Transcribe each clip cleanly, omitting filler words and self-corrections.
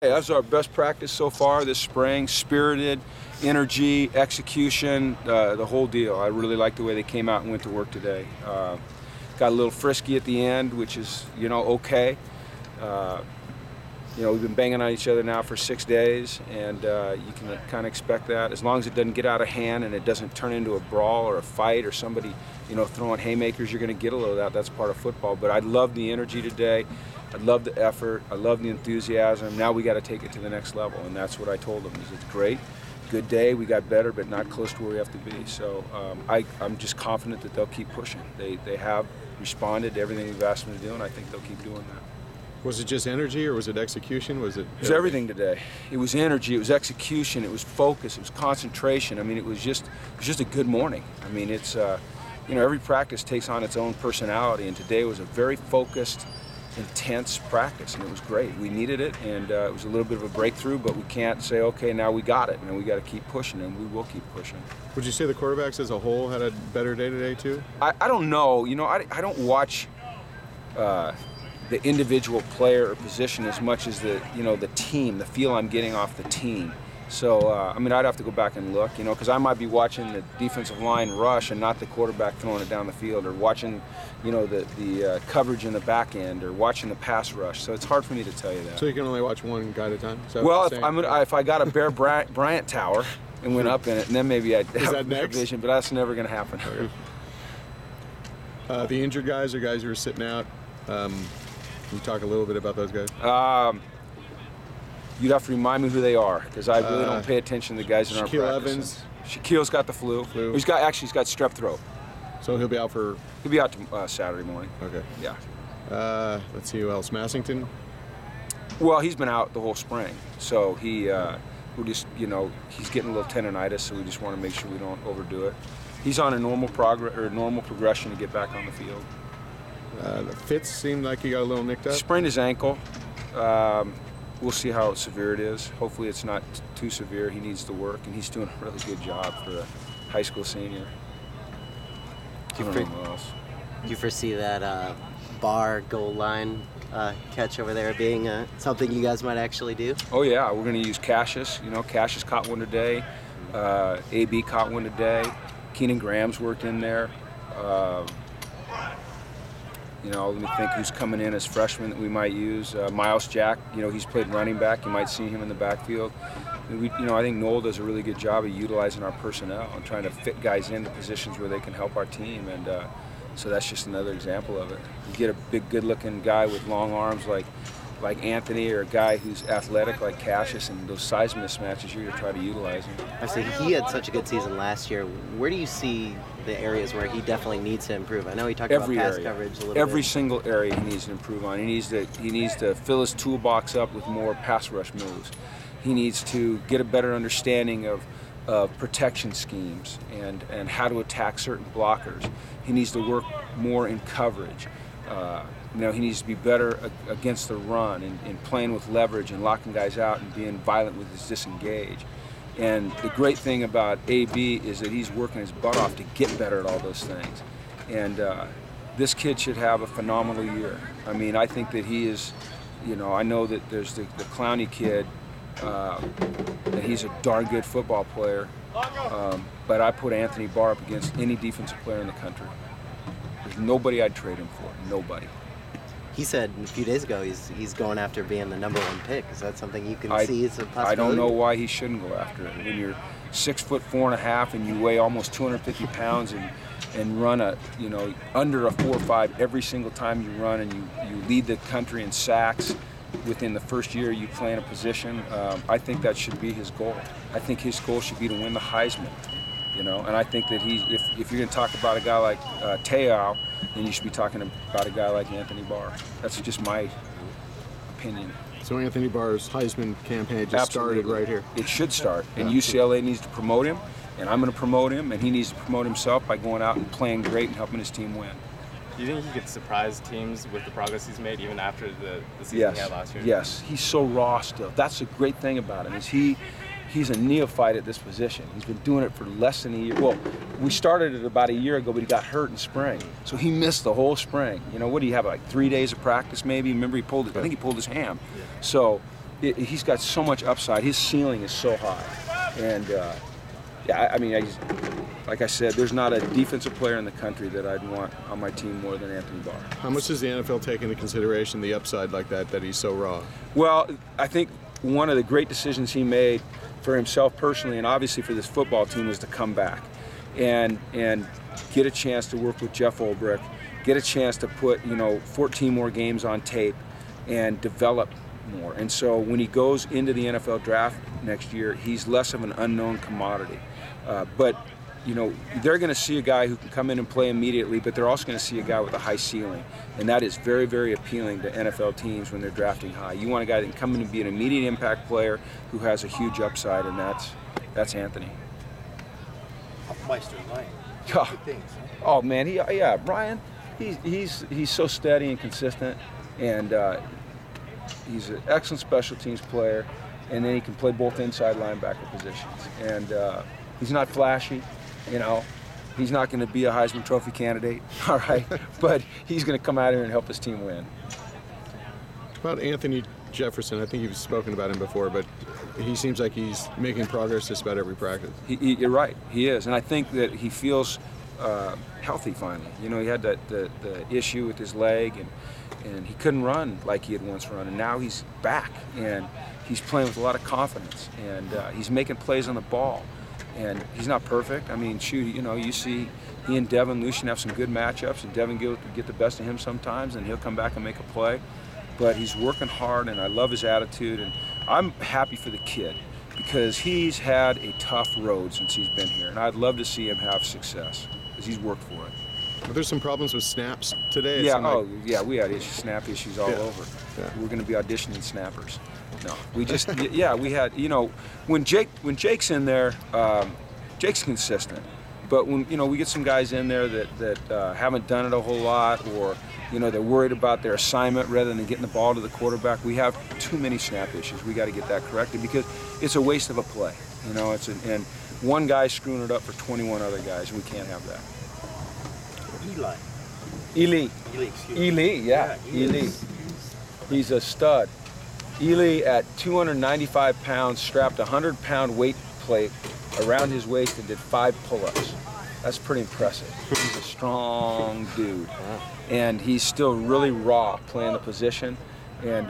Hey, that's our best practice so far this spring. Spirited, energy, execution, the whole deal. I really like the way they came out and went to work today. Got a little frisky at the end, which is, okay. We've been banging on each other now for 6 days, and you can kind of expect that. As long as it doesn't get out of hand and it doesn't turn into a brawl or a fight or somebody, throwing haymakers, you're going to get a little of that. That's part of football. But I love the energy today. I love the effort. I love the enthusiasm. Now we got to take it to the next level, and that's what I told them. It's great, good day. We got better, but not close to where we have to be. So I'm just confident that they'll keep pushing. They have responded to everything we've asked them to do, and I think they'll keep doing that. Was it just energy, or was it execution? Was it? It was everything today. It was energy. It was execution. It was focus. It was concentration. I mean, it was just a good morning. I mean, it's every practice takes on its own personality, and today was a very focused, intense practice, and it was great. We needed it, and it was a little bit of a breakthrough, but we can't say, okay, now we got it, and we got to keep pushing, and we will keep pushing. Would you say the quarterbacks as a whole had a better day today too? I don't know. I don't watch the individual player or position as much as the team, the feel I'm getting off the team. So, I'd have to go back and look, because I might be watching the defensive line rush and not the quarterback throwing it down the field, or watching, the coverage in the back end, or watching the pass rush. So it's hard for me to tell you that. So you can only watch one guy at a time? Well, if I got a Bear Bryant tower and went up in it, and then maybe I'd have better vision, but that's never going to happen. The injured guys are guys who are sitting out. Can you talk a little bit about those guys? You'd have to remind me who they are, because I really don't pay attention to the guys in our practice. Shaquille Evans. Shaquille's got the flu. He's got strep throat. So he'll be out for? He'll be out Saturday morning. Okay. Yeah. Let's see who else. Massington. Well, he's been out the whole spring, so we just he's getting a little tendonitis, so we just want to make sure we don't overdo it. He's on a normal progression to get back on the field. The Fitz seemed like he got a little nicked up. Sprained his ankle. We'll see how severe it is. Hopefully it's not too severe. He needs to work, and he's doing a really good job for a high school senior. Do you foresee that Barr goal line catch over there being something you guys might actually do? Oh yeah, we're going to use Cassius. Cassius caught one today. AB caught one today. Keenan Graham's worked in there. Let me think who's coming in as freshmen that we might use. Miles Jack, he's played running back. You might see him in the backfield. I think Noel does a really good job of utilizing our personnel and trying to fit guys into positions where they can help our team. And so that's just another example of it. You get a big, good-looking guy with long arms like Anthony, or a guy who's athletic like Cassius, and those size mismatches, you're going to try to utilize him. I see he had such a good season last year. Where do you see the areas where he definitely needs to improve? I know he talked about pass coverage a little bit. Every single area he needs to improve on. He needs to fill his toolbox up with more pass rush moves. He needs to get a better understanding of protection schemes and how to attack certain blockers. He needs to work more in coverage. He needs to be better against the run and playing with leverage and locking guys out and being violent with his disengage. And the great thing about AB is that he's working his butt off to get better at all those things. And this kid should have a phenomenal year. I think that he is, I know that there's the Clowney kid, and he's a darn good football player. But I put Anthony Barr up against any defensive player in the country. There's nobody I'd trade him for, nobody. He said a few days ago he's going after being the #1 pick. Is that something you can see as a possibility? I don't know why he shouldn't go after it. When you're 6'4.5" and you weigh almost 250 pounds and run under a 4.5 every single time you run, and you lead the country in sacks within the first year you play in a position, I think that should be his goal. I think his goal should be to win the Heisman. And I think that if you're going to talk about a guy like Te'o, then you should be talking about a guy like Anthony Barr. That's just my opinion. So Anthony Barr's Heisman campaign just started right here. It should start, and UCLA needs to promote him, and I'm going to promote him, and he needs to promote himself by going out and playing great and helping his team win. Do you think he could surprise teams with the progress he's made even after the season he had last year? Yes, he's so raw still. That's the great thing about him, is he's a neophyte at this position. He's been doing it for less than a year. Well, we started it about a year ago, but he got hurt in spring. So he missed the whole spring. What do you have, like 3 days of practice maybe? Remember I think he pulled his ham. Yeah. So he's got so much upside. His ceiling is so high, and yeah, I mean, like I said, there's not a defensive player in the country that I'd want on my team more than Anthony Barr. How much does the NFL take into consideration the upside like that he's so raw? Well, I think one of the great decisions he made for himself personally, and obviously for this football team, was to come back and get a chance to work with Jeff Ulbrich, get a chance to put 14 more games on tape and develop more. And so when he goes into the NFL draft next year, he's less of an unknown commodity. But they're going to see a guy who can come in and play immediately, but they're also going to see a guy with a high ceiling. And that is very, very appealing to NFL teams when they're drafting high. You want a guy that can come in and be an immediate impact player who has a huge upside, and that's Anthony. Meister Ryan. Oh, Good things, huh? oh man, Ryan, he's so steady and consistent, and he's an excellent special teams player, and then he can play both inside linebacker positions. And he's not flashy, he's not going to be a Heisman Trophy candidate, all right, but he's going to come out here and help his team win. About Anthony Jefferson, I think you've spoken about him before, but he seems like he's making progress just about every practice. You're right, he is, and I think that he feels healthy finally. He had the issue with his leg, and he couldn't run like he had once run, and now he's back, and he's playing with a lot of confidence, and he's making plays on the ball. And he's not perfect. I mean, shoot, you see he and Devin Lucian have some good matchups, and Devin get the best of him sometimes, and he'll come back and make a play. But he's working hard, and I love his attitude, and I'm happy for the kid because he's had a tough road since he's been here, and I'd love to see him have success because he's worked for it. Were there some problems with snaps today? Yeah, we had snap issues all over. Yeah. We're going to be auditioning snappers. No, we just we had when Jake's in there, Jake's consistent, but when we get some guys in there that haven't done it a whole lot, or they're worried about their assignment rather than getting the ball to the quarterback, we have too many snap issues. We got to get that corrected because it's a waste of a play. And one guy screwing it up for 21 other guys. We can't have that. Eli, yeah, Eli. He's a stud. Eli, at 295 pounds, strapped a 100-pound weight plate around his waist and did 5 pull-ups. That's pretty impressive. He's a strong dude. And he's still really raw playing the position. And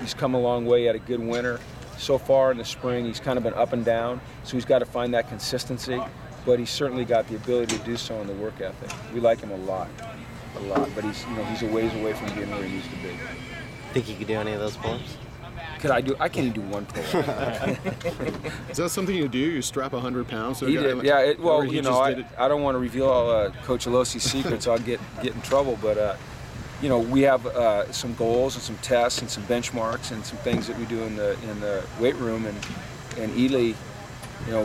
he's come a long way. He had a good winter. So far in the spring, he's kind of been up and down, so he's got to find that consistency. But he's certainly got the ability to do so in the work ethic. We like him a lot. But he's a ways away from being where he needs to be. Think you could do any of those pull-ups? I can't even do one pull-up. Is that something you do? You strap 100 pounds to a He guy? did, yeah. I don't want to reveal all Coach Alosi's secrets. I'll get in trouble. But we have some goals and some tests and some benchmarks and some things that we do in the weight room. And Eli,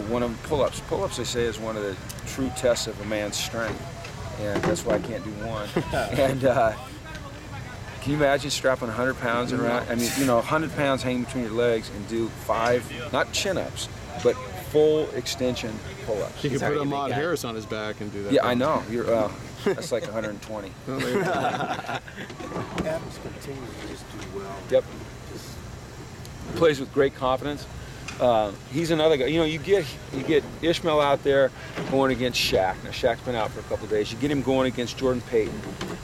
one of them, pull-ups. Pull-ups, they say, is one of the true tests of a man's strength, and that's why I can't do one. And can you imagine strapping 100 pounds around? I mean, 100 pounds hanging between your legs and do 5, not chin-ups, but full extension pull-ups. You could put Ahmad Harris on his back and do that. Yeah, I know. That's like 120. Oh, there you go. Adams continues to just do well. Yep. Plays with great confidence. He's another guy. You get Ishmael out there going against Shaq. Now Shaq's been out for a couple of days. You get him going against Jordan Payton.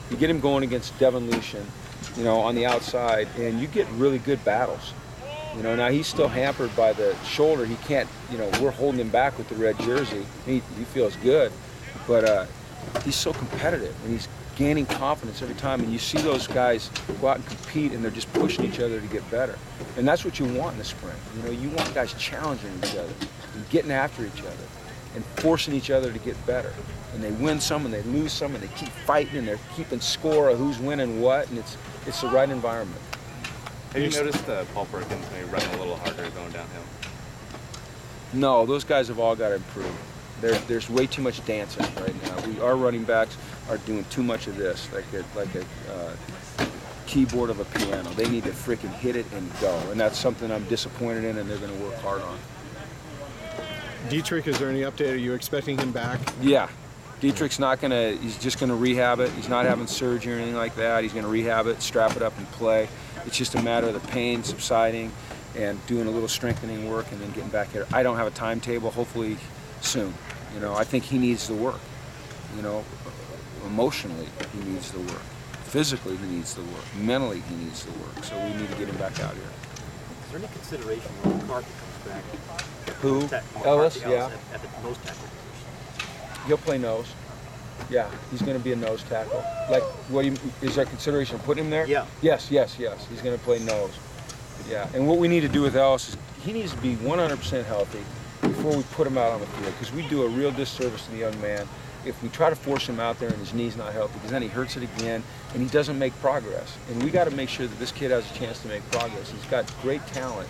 You get him going against Devin Lucian, on the outside, and you get really good battles. Now he's still hampered by the shoulder. He can't. We're holding him back with the red jersey. He feels good, but he's so competitive and he's gaining confidence every time. And you see those guys go out and compete, and they're just pushing each other to get better. And that's what you want in the spring. You want guys challenging each other and getting after each other and forcing each other to get better. And they win some and they lose some, and they keep fighting and they're keeping score of who's winning what, and it's the right environment. Have you noticed Paul Perkins maybe running a little harder going downhill? No, those guys have all got to improve. There's way too much dancing right now. Our running backs are doing too much of this, like a keyboard of a piano. They need to freaking hit it and go, and that's something I'm disappointed in, and they're going to work hard on. Dietrich, is there any update? Are you expecting him back? Yeah. Dietrich's he's just going to rehab it. He's not having surgery or anything like that. He's going to rehab it, strap it up, and play. It's just a matter of the pain subsiding and doing a little strengthening work and then getting back here. I don't have a timetable. Hopefully soon. You know, I think he needs the work. You know, emotionally he needs the work. Physically he needs the work. Mentally he needs the work. So we need to get him back out here. Is there any consideration when McCarthy comes back? Who? McCarthy Ellis? Ellis Yeah. At the nose tackle position. He'll play nose. Yeah, he's going to be a nose tackle. Like, what do you, is there consideration of putting him there? Yeah. Yes. He's going to play nose. Yeah, and what we need to do with Ellis is he needs to be 100% healthy before we put him out on the field, because we do a real disservice to the young man if we try to force him out there and his knee's not healthy, because then he hurts it again and he doesn't make progress. And we got to make sure that this kid has a chance to make progress. He's got great talent,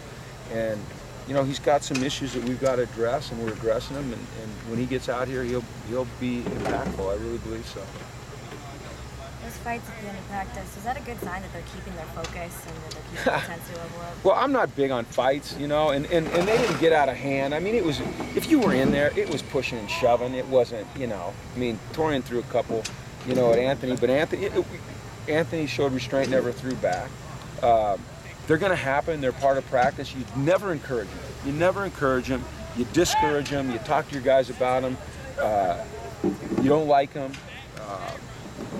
and you know, he's got some issues that we've got to address, and we're addressing them. And when he gets out here, he'll be impactful. I really believe so. Those fights at the end of practice, is that a good sign that they're keeping their focus and that they're keeping the intensity level up? Well, I'm not big on fights, you know, and they didn't get out of hand. I mean, it was, if you were in there, it was pushing and shoving. It wasn't, you know, I mean, Torian threw a couple, you know, at Anthony, but Anthony showed restraint, never threw back. They're going to happen. They're part of practice. You never encourage them. You never encourage them. You discourage them. You talk to your guys about them. You don't like them.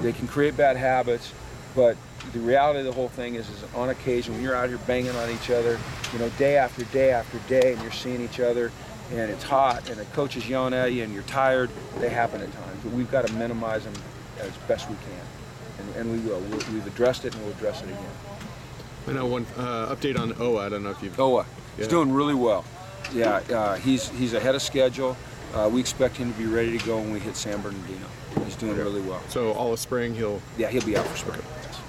They can create bad habits, but the reality of the whole thing is on occasion when you're out here banging on each other, you know, day after day after day, and you're seeing each other, and it's hot, and the coach is yelling at you, and you're tired, they happen at times. But we've got to minimize them as best we can, and we will. We've addressed it, and we'll address it again. I know one update on Owa. I don't know if you've. Owa, he's doing really well. Yeah, he's ahead of schedule. We expect him to be ready to go when we hit San Bernardino. He's doing really well. So all of spring he'll. Yeah, he'll be out for spring. Yes.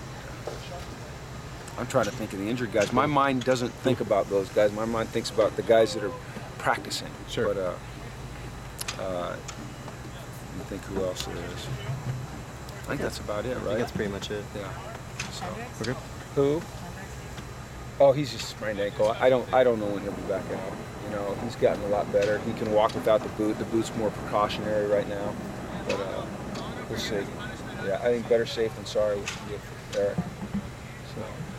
I'm trying to think of the injured guys. My mind doesn't think about those guys. My mind thinks about the guys that are practicing. Sure. But let me think who else there is. I think that's about it, I think right? that's pretty much it. Yeah. So, Hendricks? Okay. who? Oh, he's just sprained ankle. I don't know when he'll be back out. You know, he's gotten a lot better. He can walk without the boot. The boot's more precautionary right now, but we'll see. Yeah, I think better safe than sorry with Eric.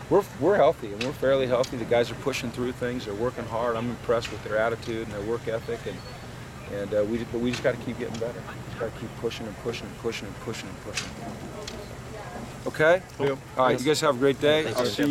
So we're healthy, and we're fairly healthy. The guys are pushing through things. They're working hard. I'm impressed with their attitude and their work ethic, but we just got to keep getting better. Just got to keep pushing and pushing and pushing and pushing and pushing. Okay. Yep. All right. You guys have a great day. Thanks, I'll Jim. see you.